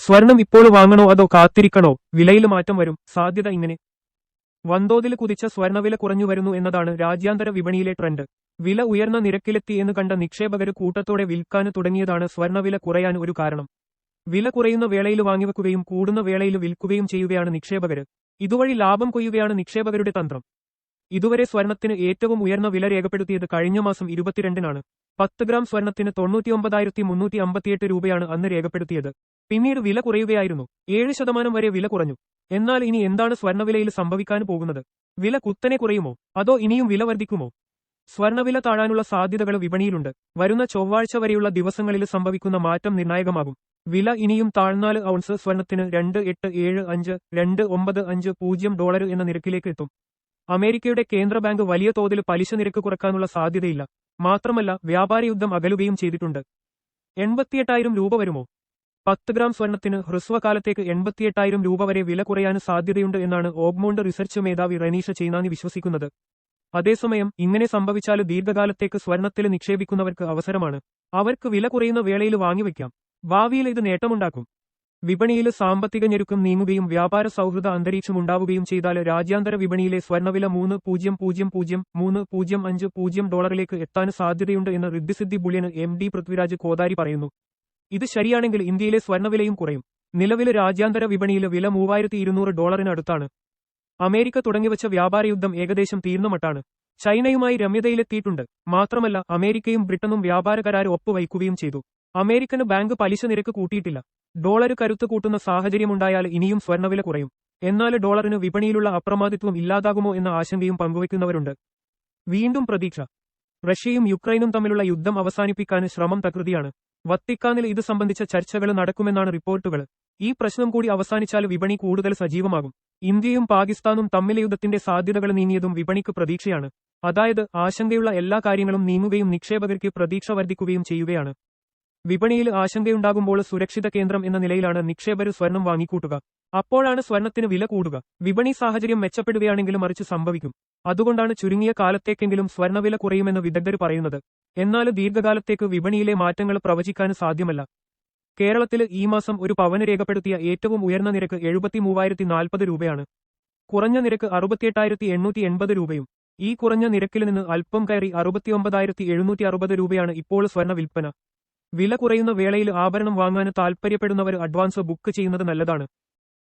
സ്വർണം ഇപ്പോൾ വാങ്ങണോ അതോ കാത്തിരിക്കണോ? വിലയിൽ മാറ്റം വരും, സാധ്യത ഇങ്ങനെ. വൻതോതിൽ കുതിച്ച സ്വർണവില കുറഞ്ഞു വരുന്നു എന്നതാണ് രാജ്യാന്തര വിപണിയിലെ ട്രെൻഡ്. വില ഉയർന്ന നിരക്കിലെത്തി എന്ന് കണ്ട നിക്ഷേപകര് കൂട്ടത്തോടെ വിൽക്കാന് തുടങ്ങിയതാണ് സ്വർണവില കുറയാൻ ഒരു കാരണം. വില കുറയുന്ന വേളയിൽ വാങ്ങിവെക്കുകയും കൂടുന്ന വേളയിൽ വിൽക്കുകയും ചെയ്യുകയാണ് നിക്ഷേപകര്. ഇതുവഴി ലാഭം കൊയ്യുകയാണ് നിക്ഷേപകരുടെ തന്ത്രം. ഇതുവരെ സ്വർണത്തിന് ഏറ്റവും ഉയർന്ന വില രേഖപ്പെടുത്തിയത് കഴിഞ്ഞ മാസം 22-നാണ്. 10 ഗ്രാം സ്വർണത്തിന് 99,358 രൂപയാണ് അന്ന് രേഖപ്പെടുത്തിയത്. പിന്നീട് വില കുറയുകയായിരുന്നു. 7% വരെ വില കുറഞ്ഞു. എന്നാൽ ഇനി എന്താണ് സ്വർണവിലയിൽ സംഭവിക്കാൻ പോകുന്നത്? വില കുത്തനെ കുറയുമോ അതോ ഇനിയും വില വർദ്ധിക്കുമോ? സ്വർണവില താഴാനുള്ള സാധ്യതകൾ വിപണിയിലുണ്ട്. വരുന്ന ചൊവ്വാഴ്ച വരെയുള്ള ദിവസങ്ങളിൽ സംഭവിക്കുന്ന മാറ്റം നിർണായകമാകും. വില ഇനിയും താഴ്ന്നാൽ ഔൺസ് സ്വർണത്തിന് $2875-$2950 എന്ന നിരക്കിലേക്ക് എത്തും. അമേരിക്കയുടെ കേന്ദ്ര ബാങ്ക് വലിയ തോതിൽ പലിശ നിരക്ക് കുറക്കാനുള്ള സാധ്യതയില്ല. മാത്രമല്ല വ്യാപാര യുദ്ധം അകലുകയും ചെയ്തിട്ടുണ്ട്. 88,000 രൂപ വരുമോ? 10 ഗ്രാം സ്വർണത്തിന് ഹ്രസ്വകാലത്തേക്ക് 88,000 രൂപ വരെ വില കുറയാൻ സാധ്യതയുണ്ട് എന്നാണ് ഓഗ്മോണ്ട് റിസർച്ച് മേധാവി റനീഷ ചൈനാനി വിശ്വസിക്കുന്നത്. അതേസമയം ഇങ്ങനെ സംഭവിച്ചാൽ ദീർഘകാലത്തേക്ക് സ്വർണത്തിൽ നിക്ഷേപിക്കുന്നവർക്ക് അവസരമാണ്. അവർക്ക് വില കുറയുന്ന വേളയിൽ വാങ്ങിവെക്കാം. ഭാവിയിൽ ഇത് നേട്ടമുണ്ടാക്കും. വിപണിയിൽ സാമ്പത്തിക ഞെരുക്കം നീങ്ങുകയും വ്യാപാര സൗഹൃദ അന്തരീക്ഷം ഉണ്ടാവുകയും ചെയ്താൽ രാജ്യാന്തര വിപണിയിലെ സ്വർണവില $30,050 എത്താൻ സാധ്യതയുണ്ട് എന്ന് റിദ്ധിസിദ്ധി ബുള്ളിയന് MD പൃഥ്വിരാജ് കോതാരി പറയുന്നു. ഇത് ശരിയാണെങ്കിൽ ഇന്ത്യയിലെ സ്വർണവിലയും കുറയും. നിലവിൽ രാജ്യാന്തര വിപണിയിൽ വില $3,200 അടുത്താണ്. അമേരിക്ക തുടങ്ങിവച്ച വ്യാപാര യുദ്ധം ഏകദേശം തീർന്ന മട്ടാണ്. ചൈനയുമായി രമ്യതയിലെത്തിയിട്ടുണ്ട്. മാത്രമല്ല അമേരിക്കയും ബ്രിട്ടനും വ്യാപാര കരാർ ഒപ്പുവയ്ക്കുകയും ചെയ്തു. അമേരിക്കന് ബാങ്ക് പലിശ നിരക്ക് കൂട്ടിയിട്ടില്ല. ഡോളർ കരുത്ത് കൂട്ടുന്ന സാഹചര്യമുണ്ടായാൽ ഇനിയും സ്വർണവില കുറയും. എന്നാൽ ഡോളറിന് വിപണിയിലുള്ള അപ്രമാദിത്വം ഇല്ലാതാകുമോ എന്ന ആശങ്കയും പങ്കുവയ്ക്കുന്നവരുണ്ട്. വീണ്ടും പ്രതീക്ഷ. റഷ്യയും യുക്രൈനും തമ്മിലുള്ള യുദ്ധം അവസാനിപ്പിക്കാൻ ശ്രമം തകൃതിയാണ്. വത്തിക്കാനിൽ ഇത് സംബന്ധിച്ച ചർച്ചകൾ നടക്കുമെന്നാണ് റിപ്പോർട്ടുകൾ. ഈ പ്രശ്നം കൂടി അവസാനിച്ചാൽ വിപണി കൂടുതൽ സജീവമാകും. ഇന്ത്യയും പാകിസ്ഥാനും തമ്മിലെ യുദ്ധത്തിന്റെ സാധ്യതകൾ നീങ്ങിയതും വിപണിക്ക് പ്രതീക്ഷയാണ്. അതായത് ആശങ്കയുള്ള എല്ലാ കാര്യങ്ങളും നീങ്ങുകയും നിക്ഷേപകർക്ക് പ്രതീക്ഷ വർദ്ധിക്കുകയും ചെയ്യുകയാണ്. വിപണിയിൽ ആശങ്കയുണ്ടാകുമ്പോൾ സുരക്ഷിത കേന്ദ്രം എന്ന നിലയിലാണ് നിക്ഷേപകർ സ്വർണം വാങ്ങിക്കൂട്ടുക. അപ്പോഴാണ് സ്വർണത്തിന് വില കൂടുക. വിപണി സാഹചര്യം മെച്ചപ്പെടുകയാണെങ്കിലും മറിച്ച് സംഭവിക്കും. അതുകൊണ്ടാണ് ചുരുങ്ങിയ കാലത്തേക്കെങ്കിലും സ്വർണവില കുറയുമെന്ന് വിദഗ്ധർ പറയുന്നത്. എന്നാൽ ദീർഘകാലത്തേക്ക് വിപണിയിലെ മാറ്റങ്ങൾ പ്രവചിക്കാൻ സാധ്യമല്ല. കേരളത്തിൽ ഈ മാസം ഒരു പവന് രേഖപ്പെടുത്തിയ ഏറ്റവും ഉയർന്ന നിരക്ക് 73,040 രൂപയാണ്. കുറഞ്ഞ നിരക്ക് 68,880 രൂപയും. ഈ കുറഞ്ഞ നിരക്കിൽ നിന്ന് അല്പം കയറി 69,760 രൂപയാണ് ഇപ്പോൾ സ്വർണ വിൽപ്പന. വില കുറയുന്ന വേളയിൽ ആഭരണം വാങ്ങാൻ താൽപ്പര്യപ്പെടുന്നവർ അഡ്വാൻസ് ബുക്ക് ചെയ്യുന്നത് നല്ലതാണ്.